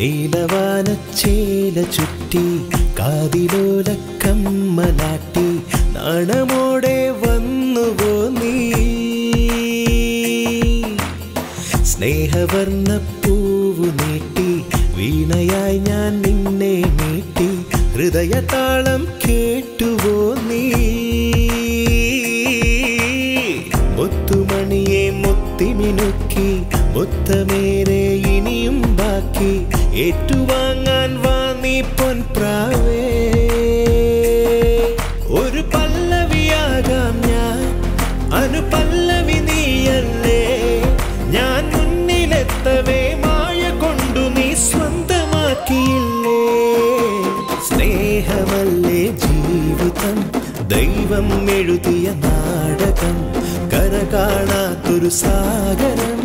നീലവാനച്ചേല ചുറ്റി കാതിലോല കമ്മലാട്ടി നാണമോടെ വന്നുവോ നീ സ്നേഹവർണ്ണ പൂവു നീട്ടി വീണയായി ഞാൻ നിന്നെ നീട്ടി ഹൃദയതാളം കേട്ടുവോ നീ മുത്തുമണിയെ മുത്തിമിനുക്കി മുത്തമേരെ ഇനിയും ബാക്കി ഏറ്റുവാങ്ങാൻ വാ നീ പൊൻപ്രാവേ ഒരു പല്ലവിയാകാം ഞാൻ അനുപല്ലവി നീയല്ലേ ഞാൻ മുന്നിലെത്തവേ മായ കൊണ്ടു നീ സ്വന്തമാക്കിയില്ലേ സ്നേഹമല്ലേ ജീവിതം ദൈവം എഴുതിയ നാടകം കരകാണാത്തൊരു സാഗരം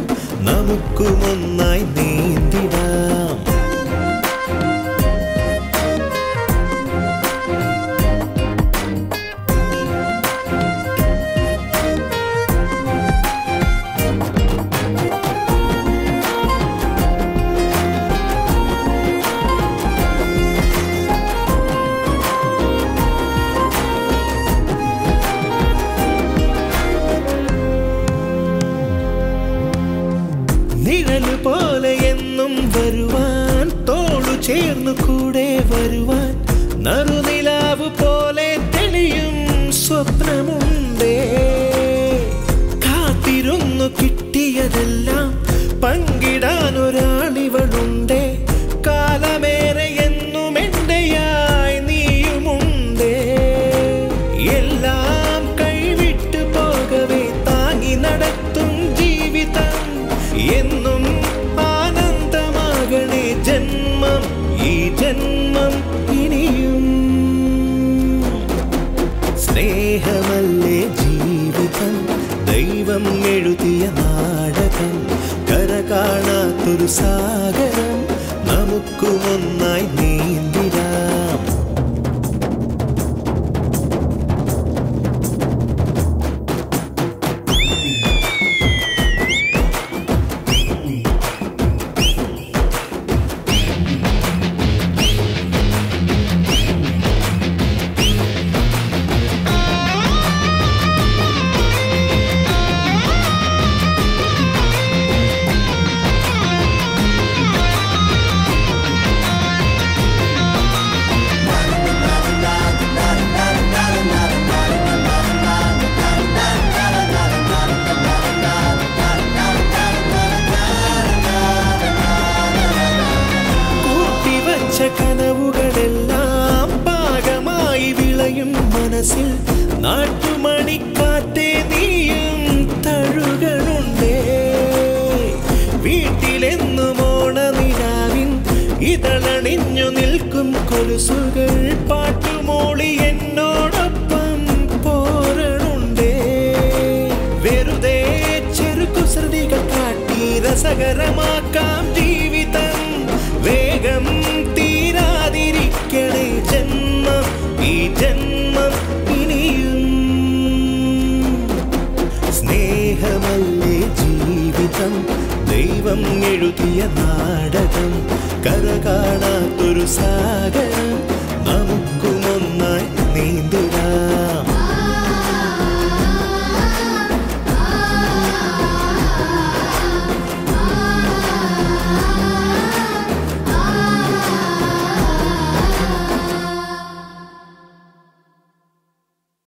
നമുക്കുമൊന്നായി നീന്തിടാം നിഴല് പോലെ എന്നും വരുവാൻ തോളു ചേർന്നു കൂടെ വരുവാൻ നറുനിലാവ് പോലെ തെളിയും സ്വപ്നമുണ്ടേ കാത്തിരുന്നു കിട്ടിയതെല്ലാം പങ്കിടാൻ ഒരാളിവളുണ്ടേ കാലമേറെ എന്നും എന്റെയായി നീയുമുണ്ടേ എല്ലാം കൈവിട്ടു പോകവേ താങ്ങി നടത്തും ജീവിതം എന്നും ആനന്ദമാകണേ ജന്മം ഈ ജന്മം ഇനിയും സ്നേഹമല്ലേ ജീവിതം ദൈവം എഴുതിയ നാടകം കരകാണാത്തൊരു സാഗരം നമുക്കുമൊന്നായി നീന്തിടാം കനവുകളെല്ലാം പാകമായി വിളയും മനസ്സിൽ നാട്ടുമണിക്കാറ്റേ നീയും തഴുകളുണ്ടേ വീട്ടിലെന്നും ഓണനിലാവിൻ ഇതളണിഞ്ഞു നിൽക്കും കൊലുസുകൾ പാട്ടുമോളി എന്നോടൊപ്പം പോരണുണ്ടേ വെറുതെ ചെറുകുസൃതികൾ കാട്ടി രസകരമാക്കാം ജീവിതം വേഗം തീരാതിരിക്കണേ ജന്മം ഈ ജന്മം ഇനിയും സ്നേഹമല്ലേ ജീവിതം ദൈവം എഴുതിയ നാടകം കരകാണാത്തൊരു സാഗരം